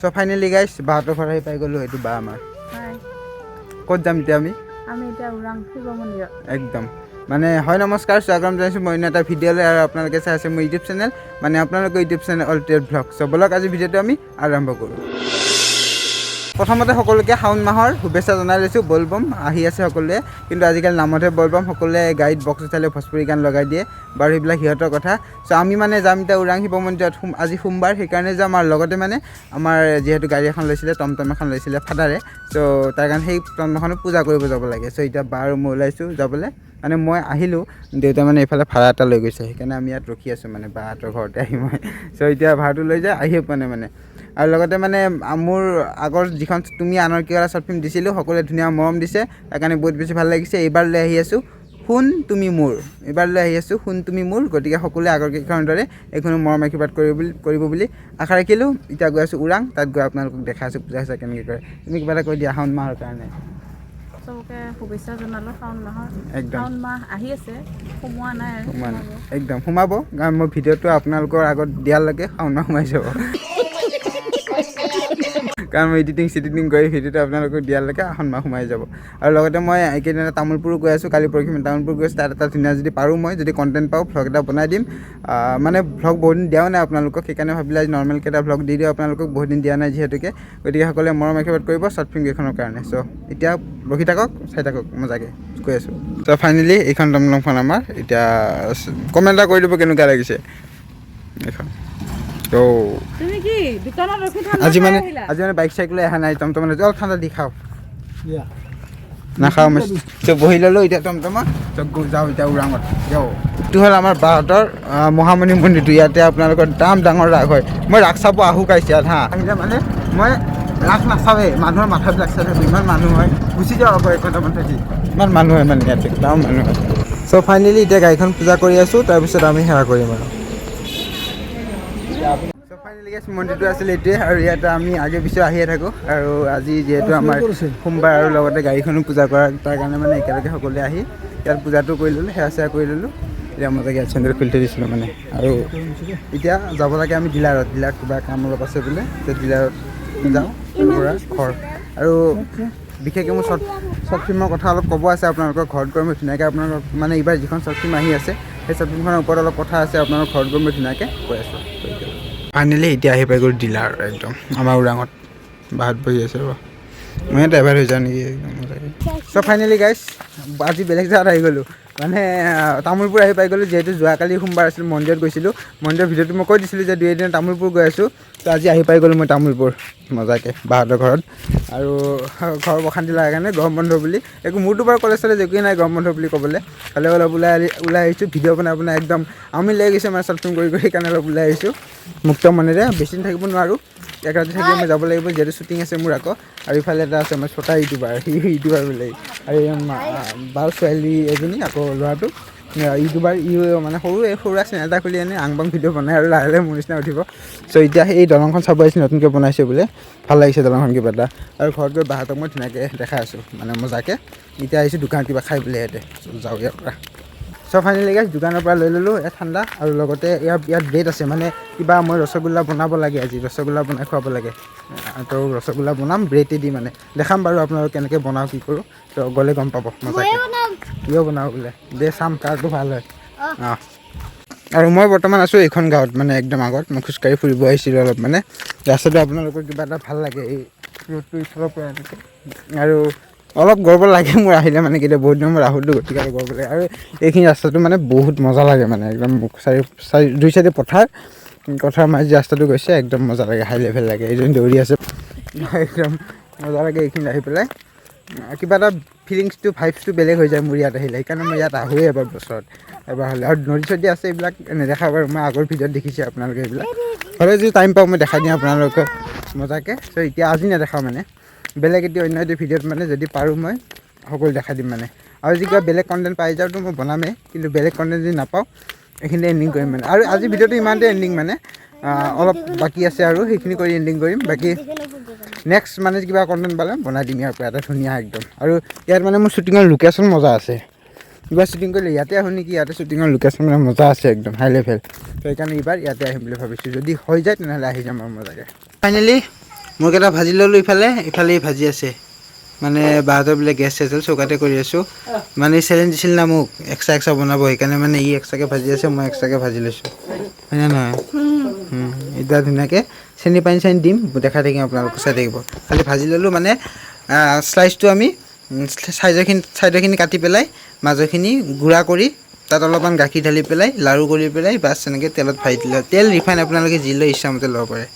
so finally guys বাহাতৰ ঘৰ আহি পাই গ'লো এইটো বা আমাৰ ক'ত যাম এতিয়া আমি এতিয়া উৰাং শিৱ মন্দিৰ একদম মানে হয় নমস্কাৰ স্বাগতম জনাইছোঁ মই এটা ভিডিঅ'লৈ আৰু আপোনালোকে চাই আছে মোৰ ইউটিউব চেনেল মানে আপোনালোকৰ ইউটিউব চেনেল অলটেড ভ্লগ চ' বলক আজি ভিডিঅ'টো আমি আৰম্ভ কৰোঁ প্ৰথমতে সকলোকে শাওণ মাহৰ শুভেচ্ছা জনাই লৈছোঁ বলবম আহি আছে সকলোৱে কিন্তু আজিকালি নামতহে বলবম সকলোৱে গাড়ীত বক্স উঠালে ভোজপুৰী গান লগাই দিয়ে বাৰু সেইবিলাক সিহঁতৰ কথা চ' আমি মানে যাম এতিয়া উৰাং শিৱ মন্দিৰত আজি সোমবাৰ সেইকাৰণে যাম আৰু লগতে মানে আমাৰ যিহেতু গাড়ী এখন লৈছিলে টমটম এখন লৈছিলে ফাদাৰে চ' তাৰ কাৰণে সেই টমটমখনত পূজা কৰিব যাব লাগে চ' এতিয়া বা আৰু মই ওলাইছোঁ যাবলৈ মানে মই আহিলোঁ দেউতা মানে এইফালে ভাড়া এটা লৈ গৈছে সেইকাৰণে আমি ইয়াত ৰখি আছোঁ মানে বাহঁতৰ ঘৰতে আহি মই চ' এতিয়া ভাড়াটো লৈ যায় আহিয়ে পোৱা নাই মানে আৰু লগতে মানে মোৰ আগৰ যিখন তুমি আনৰ কি কৰা শ্বৰ্ট ফিল্ম দিছিলোঁ সকলোৱে ধুনীয়া মৰম দিছে তাৰ কাৰণে বহুত বেছি ভাল লাগিছে এইবাৰ লৈ আহি আছোঁ শুন তুমি মোৰ এইবাৰ লৈ আহি আছোঁ শুন তুমি মোৰ গতিকে সকলোৱে আগৰ কেইখনৰ দৰে এইখনো মৰম আশীৰ্বাদ কৰিব বুলি আশা ৰাখিলোঁ এতিয়া গৈ আছোঁ উৰাং তাত গৈ আপোনালোকক দেখাই আছোঁ পূজা চূজা কেনেকৈ কৰে তুমি কিবা এটা কৈ দিয়া শাওণ মাহৰ কাৰণে চবকে শুভেচ্ছা জনালোঁ শাওণ মাহৰ একদম শাওণ মাহ আহি আছে সোমোৱা নাই একদম সোমাব কাৰণ মই ভিডিঅ'টো আপোনালোকৰ আগত দিয়ালৈকে শাওণ মাহ সোমাই যাব কাৰণ মই এডিটিং কৰি ভিডিঅ'টো আপোনালোকক দিয়ালৈকে শাওণ মাহ সোমাই যাব আৰু লগতে মই এইকেইদিনা তামোলপুৰো গৈ আছোঁ কালি পৰহি মই তামোলপুৰ গৈ আছোঁ তাত এটা ধুনীয়া যদি পাৰোঁ মই যদি কণ্টেণ্ট পাওঁ ভ্লগ এটা বনাই দিম মানে ভ্লগ বহুত দিন দিয়াও নাই আপোনালোকক সেইকাৰণে ভাবিলে আজি নৰ্মেলকৈ এটা ভ্লগ দি দিওঁ আপোনালোকক বহুত দিন দিয়া নাই যিহেতুকে গতিকে সকলোৱে মৰম আশীৰ্বাদ কৰিব শ্বৰ্ট ফিল্ম কেইখনৰ কাৰণে চ' এতিয়া ৰখি থাকক চাই থাকক মজাকৈ কৈ আছোঁ চ' ফাইনেলি এইখন টমটমখন আমাৰ এতিয়া কমেণ্ট এটা কৰি দিব কেনেকুৱা লাগিছে এইখন আজি মানে বাইক চাইক লৈ অহা নাই টমটম মানে অলপ ঠাণ্ডা দি খাওঁ নাখাওঁ মই বহি ল'লোঁ এতিয়া টমটমত যাওঁ এতিয়া উৰাঙত যাওঁ এইটো হ'ল আমাৰ বাহঁতৰ মহামণি মন্দিৰটো ইয়াতে আপোনালোকৰ ডাঙৰ ৰাস হয় মই ৰাস চাব আহোঁ কাইছে ইয়াত হা আহিলে মানে মই ৰাস নাচাওঁৱেই মানুহৰ মাথাবিলাক চাই থাকোঁ ইমান মানুহ হয় গুচি যাওঁ আকৌ 1 ঘণ্টামান থাকি ইমান মানুহ হয় মানে ইয়াতে ডাঙৰ মানুহ হয় চ' ফাইনেলি এতিয়া গাড়ীখন পূজা কৰি আছোঁ তাৰপিছত আমি সেৱা কৰিম আৰু ফাইনেলি গেছ মন্দিৰটো আছিলে এইটোৱে আৰু ইয়াতে আমি আগে পিছে আহিয়ে থাকোঁ আৰু আজি যিহেতু আমাৰ সোমবাৰ আৰু লগতে গাড়ীখনো পূজা কৰা তাৰ কাৰণে মানে একেলগে সকলোৱে আহি ইয়াত পূজাটো কৰি ল'লোঁ সেৱা চেৱা কৰি ল'লোঁ এতিয়া মজাকৈ ইয়াত চেণ্ডেল খুলি থৈ দিছিলোঁ মানে আৰু এতিয়া যাব লাগে আমি ডিলাৰত কিবা কাম অলপ আছে বোলে এতিয়া ডিলাৰত যাওঁ পৰা ঘৰ আৰু বিশেষকৈ মোৰ শ্বৰ্ট ফিল্মৰ কথা অলপ ক'ব আছে আপোনালোকৰ ঘৰত গৈ মই ধুনীয়াকৈ আপোনালোকক মানে এইবাৰ যিখন শ্বৰ্ট ফিল্ম আহি আছে সেই শ্বৰ্ট ফিল্মখনৰ ওপৰত অলপ কথা আছে আপোনালোকৰ ঘৰত গৈ মই ধুনীয়াকৈ কৈ আছোঁ ফাইনেলি এতিয়া আহি পাই গ'ল ডিলাৰ একদম আমাৰ উৰাঙত বাহাত বহি আছে ৰ'ব মই ড্ৰাইভাৰ হৈ যাওঁ নেকি একদম চ' ফাইনেলি গাইছ আজি বেলেগ জেগাত আহি গ'লোঁ মানে তামোলপুৰ আহি পাই গ'লোঁ যিহেতু যোৱাকালি সোমবাৰ আছিল মন্দিৰত গৈছিলোঁ মন্দিৰৰ ভিডিঅ'টো মই কৈ দিছিলোঁ যে 2 এদিন তামোলপুৰ গৈ আছোঁ তো আজি আহি পাই গ'লোঁ মই তামোলপুৰ মজাকৈ বাহঁতৰ ঘৰত আৰু ঘৰ অশান্তি লগা কাৰণে গৰম বন্ধ বুলি একো মোৰতো বাৰু কলেজ চলেজ একোৱেই নাই গৰম বন্ধ বুলি ক'বলৈ খালি অলপ ওলাই আহিছোঁ ভিডিঅ' বনাই একদম আমি লৈ গৈছে মানে শ্বৰ্ট ফিল্ম কৰি সেইকাৰণে অলপ ওলাই আহিছোঁ মুক্ত মনেৰে বেছি দিন থাকিব নোৱাৰোঁ 1 ৰাতি থাকি মই যাব লাগিব যিহেতু শ্বুটিং আছে মোৰ আকৌ আৰু ইফালে এটা আছে আমাৰ ছটা ইউটিউবাৰ ইউটিউবাৰ বোলে আৰু বাৰ ছোৱালী এজনী আকৌ ল'ৰাটো ইউটিউবাৰ মানে সৰু চেনেল এটা খুলি আনি আংবাং ভিডিঅ' বনাই আৰু লাহে লাহে মোৰ নিচিনা উঠিব চ' এতিয়া সেই দলংখন চাব আহিছোঁ নতুনকৈ বনাইছে বোলে ভাল লাগিছে দলংখন কিবা এটা আৰু ঘৰত গৈ বাহঁতক মই ধুনীয়াকৈ দেখাই আছোঁ মানে মজাকৈ এতিয়া আহিছোঁ দোকানত কিবা খাই বোলে ইয়াতে যাওঁ ইয়াৰ পৰা চ' ফাইনেলি গাইছ দোকানৰ পৰা লৈ ল'লোঁ ঠাণ্ডা আৰু লগতে ইয়াত ব্ৰেড আছে মানে কিবা মই ৰসগোল্লা বনাব লাগে আজি ৰসগোল্লা বনাই খুৱাব লাগে তো ৰসগোল্লা বনাম ব্ৰেডে দি মানে দেখাম বাৰু আপোনালোক কেনেকৈ বনাওঁ কি কৰোঁ তো গ'লে গম পাব মজাকৈ কিয় বনাওঁ বোলে দে চাম কাৰটো ভাল হয় অঁ আৰু মই বৰ্তমান আছোঁ এইখন গাঁৱত মানে একদম আগত মই খোজকাঢ়ি ফুৰিব আহিছিলোঁ অলপ মানে ৰাস্তাটো আপোনালোকৰ কিবা এটা ভাল লাগে এই ৰোডটো ইফালৰ পৰা এনেকৈ আৰু অলপ গৰ্ব লাগে মোৰ আহিলে মানে কেতিয়া বহুত দিনৰ মই ৰাহুলটো গতিকে আৰু গৰ্ব লাগে আৰু এইখিনি ৰাস্তাটো মানে বহুত মজা লাগে মানে একদম দুই চাইডে পথাৰ মাজে ৰাস্তাটো গৈছে একদম মজা লাগে হাই লেভেল লাগে এইজন দৌৰি আছে একদম মজা লাগে এইখিনি আহি পেলাই কিবা এটা ভাইবছটো বেলেগ হৈ যায় মোৰ ইয়াত আহিলে সেইকাৰণে মই ইয়াত আহোঁৱেই এবাৰ বছৰত এবাৰ হ'লে আৰু নদী চদী আছে এইবিলাক নেদেখা বাৰু মই আগৰ ভিডিঅ'ত দেখিছে আপোনালোকে এইবিলাক হ'লে যদি টাইম পাওঁ মই দেখাই দিওঁ আপোনালোকক মজাকৈ চ' এতিয়া আজি নেদেখাওঁ মানে বেলেগ এতিয়া অন্য এটি ভিডিঅ'ত মানে যদি পাৰোঁ মই সকলো দেখাই দিম মানে আৰু যদি কিবা বেলেগ কণ্টেণ্ট পাই যাওঁতো মই বনামেই কিন্তু বেলেগ কণ্টেণ্ট যদি নাপাওঁ এইখিনি এণ্ডিং কৰিম মানে আৰু আজি ভিডিঅ'টো ইমানতে এণ্ডিং মানে অলপ বাকী আছে আৰু সেইখিনি কৰি এণ্ডিং কৰিম বাকী নেক্সট মানে কিবা কণ্টেণ্ট পালে বনাই দিম ইয়াৰ পৰা এটা ধুনীয়া একদম আৰু ইয়াত মানে মোৰ শ্বুটিঙৰ লোকেশ্যন মজা আছে কিবা শ্বুটিং কৰিলে ইয়াতে আহোঁ নেকি ইয়াতে শ্বুটিঙৰ লোকেশ্যন মানে মজা আছে একদম হাই লেভেল তো সেইকাৰণে এইবাৰ ইয়াতে আহিম বুলি ভাবিছোঁ যদি হৈ যায় তেনেহ'লে আহি যাম আৰু মজাকৈ ফাইনেলি মুগকেইটা ভাজি ল'লোঁ ইফালে ভাজি আছে মানে বাহঁতৰ বোলে গেছ চেছ হ'ল চৌকাতে কৰি আছোঁ মানে চেলেঞ্জ দিছিল না মোক এক্সট্ৰা বনাব সেইকাৰণে মানে ই এক্সট্ৰাকৈ ভাজি আছে মই এক্সট্ৰাকৈ ভাজি লৈছোঁ হয়নে নহয় এতিয়া ধুনীয়াকৈ চেনি পানী চানি দিম দেখাই থাকিম আপোনালোকক চাই থাকিব খালি ভাজি ল'লোঁ মানে শ্লাইচটো আমি চাইডৰখিনি কাটি পেলাই মাজৰখিনি গুড়া কৰি তাত অলপমান গাখীৰ ঢালি পেলাই লাড়ু কৰি পেলাই বাছ এনেকৈ তেলত ভাজি দিলে তেল ৰিফাইন আপোনালোকে যি লৈ ইচ্ছামতে ল'ব পাৰে